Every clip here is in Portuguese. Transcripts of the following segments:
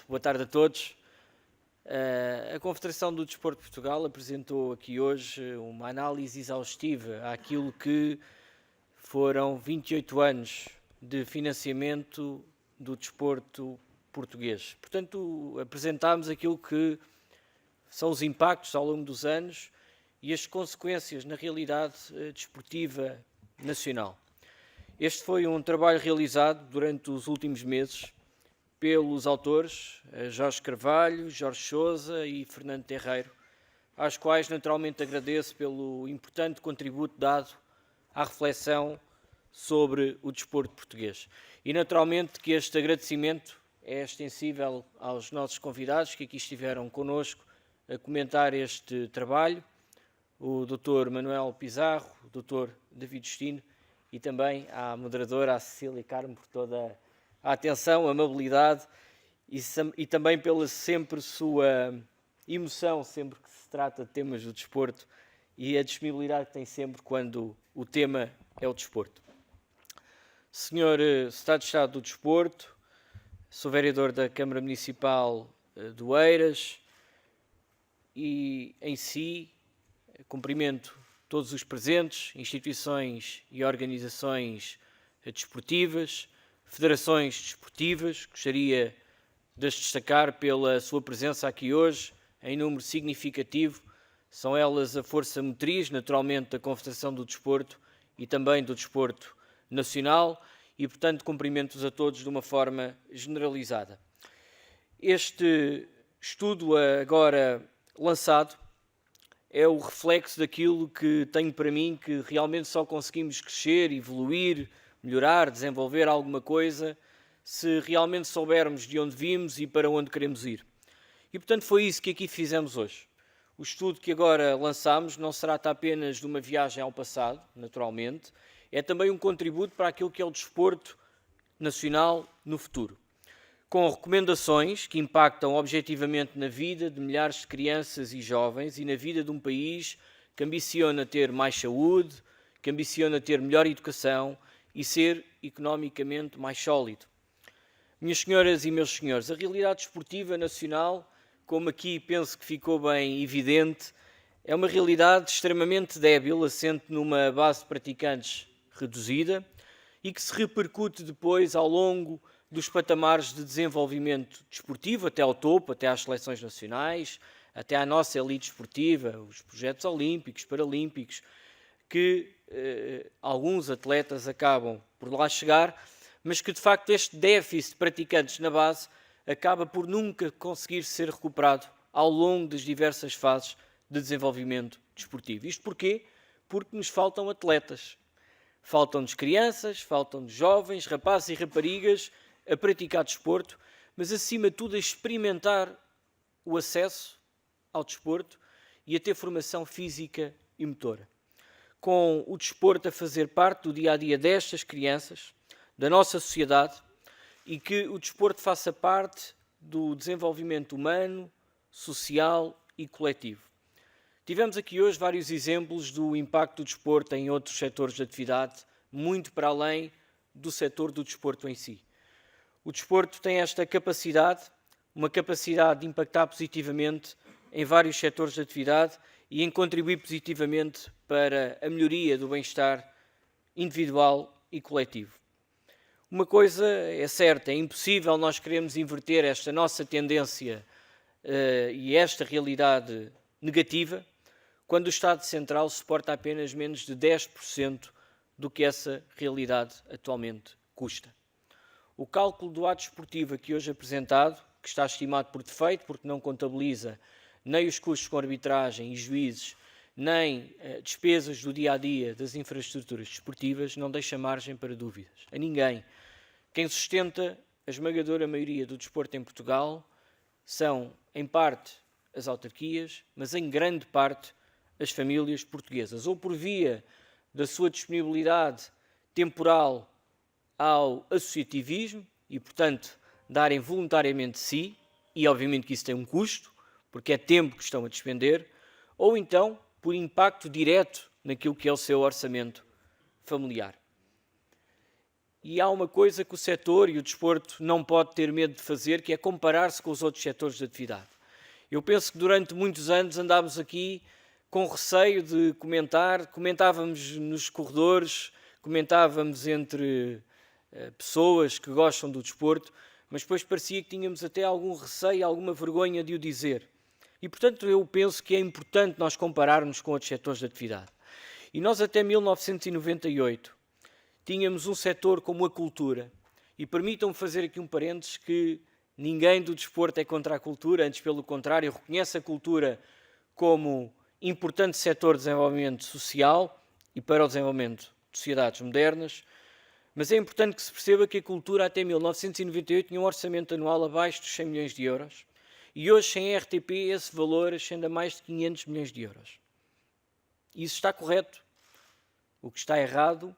boa tarde a todos. A Confederação do Desporto de Portugal apresentou aqui hoje uma análise exaustiva àquilo que foram 28 anos de financiamento do desporto português. Portanto, apresentámos aquilo que são os impactos ao longo dos anos e as consequências na realidade desportiva nacional. Este foi um trabalho realizado durante os últimos meses pelos autores Jorge Carvalho, Jorge Sousa e Fernando Terreiro, aos quais naturalmente agradeço pelo importante contributo dado à reflexão sobre o desporto português. E naturalmente que este agradecimento é extensível aos nossos convidados que aqui estiveram connosco a comentar este trabalho, o Dr. Manuel Pizarro, o Dr. David Justino e também à moderadora, a Cecília Carmo, por toda a atenção, a amabilidade e também pela sempre sua emoção, sempre que se trata de temas do desporto e a disponibilidade que tem sempre quando o tema é o desporto. Senhor Secretário de Estado do Desporto, sou vereador da Câmara Municipal de Oeiras e, em si, cumprimento todos os presentes, instituições e organizações desportivas, federações desportivas. Gostaria de as destacar pela sua presença aqui hoje, em número significativo. São elas a força motriz, naturalmente, da Confederação do Desporto e também do desporto nacional e, portanto, cumprimento-os a todos de uma forma generalizada. Este estudo agora lançado é o reflexo daquilo que tenho para mim, que realmente só conseguimos crescer, evoluir, melhorar, desenvolver alguma coisa, se realmente soubermos de onde vimos e para onde queremos ir. E, portanto, foi isso que aqui fizemos hoje. O estudo que agora lançamos não se trata apenas de uma viagem ao passado, naturalmente, é também um contributo para aquilo que é o desporto nacional no futuro, com recomendações que impactam objetivamente na vida de milhares de crianças e jovens e na vida de um país que ambiciona ter mais saúde, que ambiciona ter melhor educação e ser economicamente mais sólido. Minhas senhoras e meus senhores, a realidade desportiva nacional, como aqui penso que ficou bem evidente, é uma realidade extremamente débil, assente numa base de praticantes reduzida e que se repercute depois ao longo dos patamares de desenvolvimento desportivo, até ao topo, até às seleções nacionais, até à nossa elite desportiva, os projetos olímpicos, paralímpicos, que alguns atletas acabam por lá chegar, mas que de facto este déficit de praticantes na base acaba por nunca conseguir ser recuperado ao longo das diversas fases de desenvolvimento desportivo. Isto porquê? Porque nos faltam atletas. Faltam-nos crianças, faltam-nos jovens, rapazes e raparigas a praticar desporto, mas acima de tudo a experimentar o acesso ao desporto e a ter formação física e motora. Com o desporto a fazer parte do dia-a-dia destas crianças, da nossa sociedade, e que o desporto faça parte do desenvolvimento humano, social e coletivo. Tivemos aqui hoje vários exemplos do impacto do desporto em outros setores de atividade, muito para além do setor do desporto em si. O desporto tem esta capacidade, uma capacidade de impactar positivamente em vários setores de atividade e em contribuir positivamente para a melhoria do bem-estar individual e coletivo. Uma coisa é certa, é impossível nós queremos inverter esta nossa tendência e esta realidade negativa quando o Estado Central suporta apenas menos de 10% do que essa realidade atualmente custa. O cálculo do ato desportivo aqui hoje apresentado, que está estimado por defeito, porque não contabiliza nem os custos com arbitragem e juízes, nem despesas do dia-a-dia das infraestruturas desportivas, não deixa margem para dúvidas a ninguém. Quem sustenta a esmagadora maioria do desporto em Portugal são, em parte, as autarquias, mas em grande parte as famílias portuguesas, ou por via da sua disponibilidade temporal ao associativismo e, portanto, darem voluntariamente de si, e obviamente que isso tem um custo, porque é tempo que estão a despender, ou então por impacto direto naquilo que é o seu orçamento familiar. E há uma coisa que o setor e o desporto não pode ter medo de fazer, que é comparar-se com os outros setores de atividade. Eu penso que durante muitos anos andámos aqui com receio de comentávamos nos corredores, comentávamos entre pessoas que gostam do desporto, mas depois parecia que tínhamos até algum receio, alguma vergonha de o dizer. E, portanto, eu penso que é importante nós compararmos com outros setores de atividade. E nós até 1998 tínhamos um setor como a cultura. E permitam-me fazer aqui um parênteses que ninguém do desporto é contra a cultura, antes pelo contrário, reconhece a cultura como importante setor de desenvolvimento social e para o desenvolvimento de sociedades modernas, mas é importante que se perceba que a cultura até 1998 tinha um orçamento anual abaixo dos 100 milhões de euros e hoje, sem a RTP, esse valor ascende a mais de 500 milhões de euros. Isso está correto. O que está errado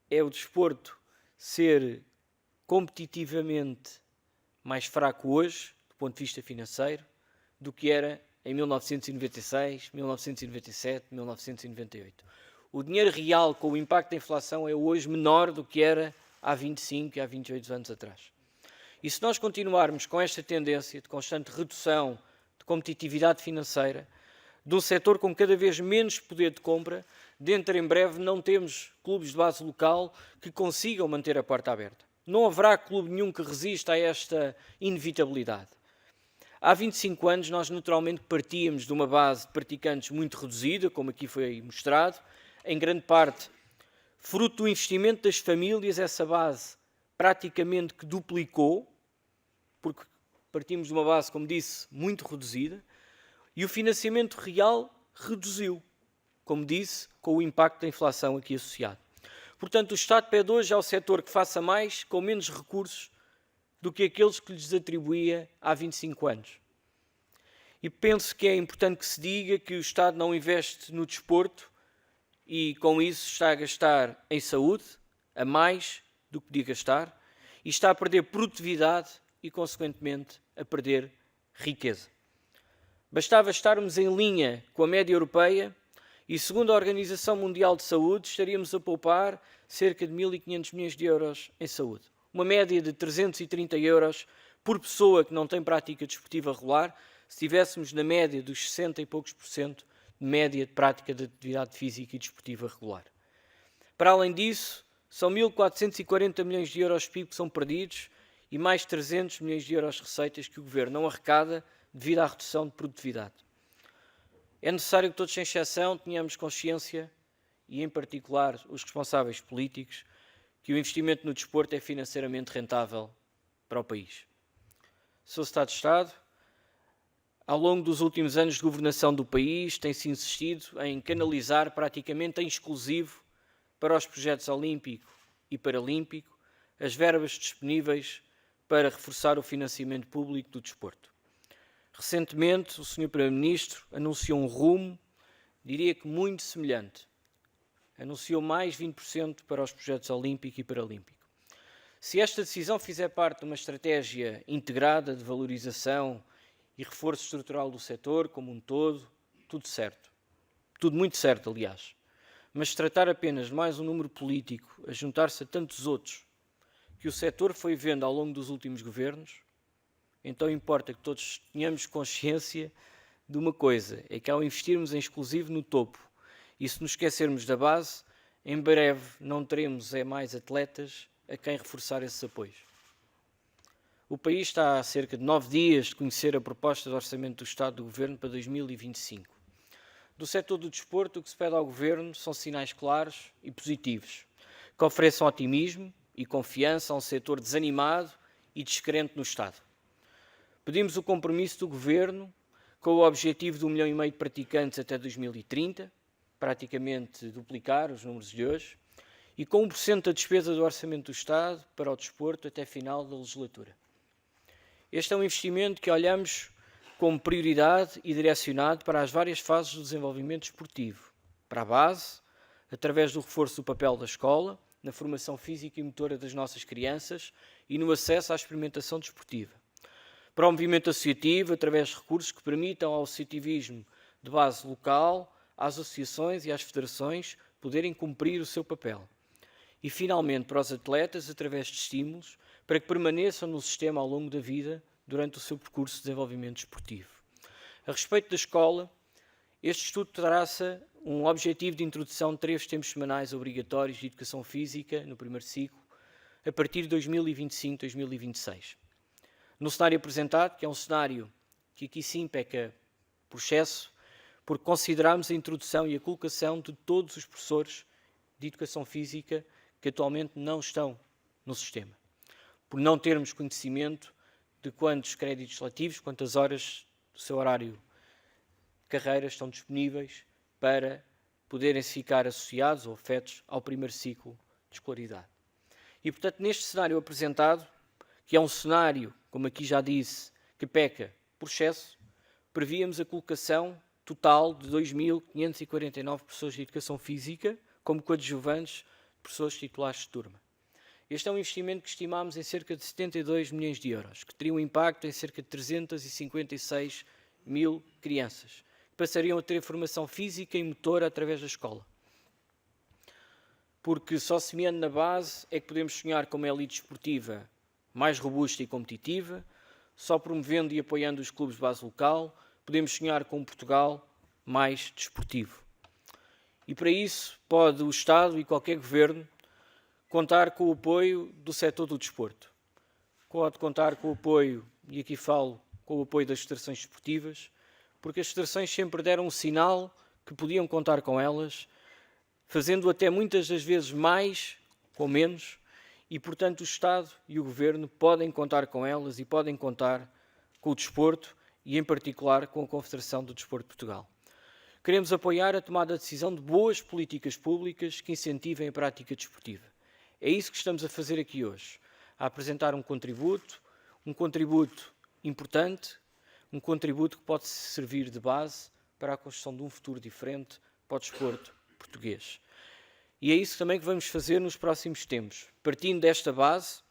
é o desporto ser competitivamente mais fraco hoje, do ponto de vista financeiro, do que era em 1996, 1997, 1998. O dinheiro real com o impacto da inflação é hoje menor do que era há 25 e há 28 anos atrás. E se nós continuarmos com esta tendência de constante redução de competitividade financeira, de um setor com cada vez menos poder de compra, dentro em breve não temos clubes de base local que consigam manter a porta aberta. Não haverá clube nenhum que resista a esta inevitabilidade. Há 25 anos nós naturalmente partíamos de uma base de praticantes muito reduzida, como aqui foi mostrado, em grande parte fruto do investimento das famílias, essa base praticamente que duplicou, porque partimos de uma base, como disse, muito reduzida, e o financiamento real reduziu, como disse, com o impacto da inflação aqui associado. Portanto, o Estado pede hoje ao setor que faça mais com menos recursos do que aqueles que lhes atribuía há 25 anos. E penso que é importante que se diga que o Estado não investe no desporto e com isso está a gastar em saúde, a mais do que podia gastar, e está a perder produtividade e, consequentemente, a perder riqueza. Bastava estarmos em linha com a média europeia e, segundo a Organização Mundial de Saúde, estaríamos a poupar cerca de 1.500 milhões de euros em saúde. Uma média de 330 euros por pessoa que não tem prática desportiva regular, se estivéssemos na média dos 60 e poucos % de média de prática de atividade física e desportiva regular. Para além disso, são 1.440 milhões de euros de PIB que são perdidos e mais 300 milhões de euros de receitas que o Governo não arrecada devido à redução de produtividade. É necessário que todos, sem exceção, tenhamos consciência, e em particular os responsáveis políticos, que o investimento no desporto é financeiramente rentável para o país. Sr. Secretário de Estado, ao longo dos últimos anos de governação do país, tem-se insistido em canalizar praticamente em exclusivo para os projetos olímpico e paralímpico as verbas disponíveis para reforçar o financiamento público do desporto. Recentemente, o Sr. Primeiro-Ministro anunciou um rumo, diria que muito semelhante. Anunciou mais 20% para os projetos olímpico e paralímpico. Se esta decisão fizer parte de uma estratégia integrada de valorização e reforço estrutural do setor como um todo, tudo certo. Tudo muito certo, aliás. Mas se tratar apenas de mais um número político a juntar-se a tantos outros que o setor foi vendo ao longo dos últimos governos, então importa que todos tenhamos consciência de uma coisa, é que ao investirmos em exclusivo no topo e se nos esquecermos da base, em breve não teremos mais atletas a quem reforçar esses apoios. O país está há cerca de 9 dias de conhecer a proposta de orçamento do Estado do Governo para 2025. Do setor do desporto, o que se pede ao Governo são sinais claros e positivos, que ofereçam otimismo e confiança a um setor desanimado e descrente no Estado. Pedimos o compromisso do Governo com o objetivo de 1,5 milhão de praticantes até 2030, praticamente duplicar os números de hoje, e com 1% da despesa do Orçamento do Estado para o desporto até final da legislatura. Este é um investimento que olhamos como prioridade e direcionado para as várias fases do desenvolvimento desportivo, para a base, através do reforço do papel da escola, na formação física e motora das nossas crianças e no acesso à experimentação desportiva. Para o movimento associativo, através de recursos que permitam ao associativismo de base local, às associações e às federações poderem cumprir o seu papel. e, finalmente, para os atletas, através de estímulos, para que permaneçam no sistema ao longo da vida durante o seu percurso de desenvolvimento desportivo. A respeito da escola, este estudo traça um objetivo de introdução de 3 tempos semanais obrigatórios de educação física no primeiro ciclo, a partir de 2025-2026. No cenário apresentado, que é um cenário que aqui sim peca por excesso, porque consideramos a introdução e a colocação de todos os professores de educação física que atualmente não estão no sistema, por não termos conhecimento de quantos créditos letivos, quantas horas do seu horário de carreira estão disponíveis para poderem ficar associados ou afetos ao primeiro ciclo de escolaridade. E, portanto, neste cenário apresentado, que é um cenário, como aqui já disse, que peca por excesso, prevíamos a colocação total de 2.549 professores de educação física como coadjuvantes de professores titulares de turma. Este é um investimento que estimámos em cerca de 72 milhões de euros, que teria um impacto em cerca de 356 mil crianças, que passariam a ter formação física e motora através da escola. Porque só semeando na base é que podemos sonhar com uma elite esportiva mais robusta e competitiva, só promovendo e apoiando os clubes de base local, podemos sonhar com um Portugal mais desportivo. E para isso pode o Estado e qualquer governo contar com o apoio do setor do desporto. Pode contar com o apoio, e aqui falo com o apoio das federações desportivas, porque as federações sempre deram um sinal que podiam contar com elas, fazendo até muitas das vezes mais com menos, e portanto o Estado e o Governo podem contar com elas e podem contar com o desporto e em particular com a Confederação do Desporto de Portugal. Queremos apoiar a tomada de decisão de boas políticas públicas que incentivem a prática desportiva. É isso que estamos a fazer aqui hoje, a apresentar um contributo importante, um contributo que pode servir de base para a construção de um futuro diferente para o desporto português. E é isso também que vamos fazer nos próximos tempos, partindo desta base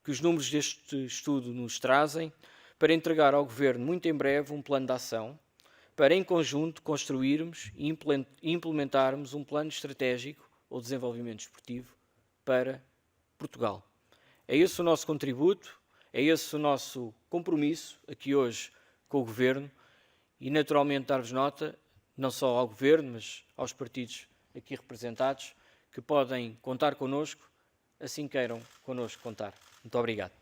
que os números deste estudo nos trazem, para entregar ao Governo muito em breve um plano de ação, para em conjunto construirmos e implementarmos um plano estratégico ou desenvolvimento desportivo para Portugal. É esse o nosso contributo, é esse o nosso compromisso aqui hoje com o Governo e naturalmente dar-vos nota, não só ao Governo, mas aos partidos aqui representados, que podem contar connosco, assim queiram connosco contar. Muito obrigado.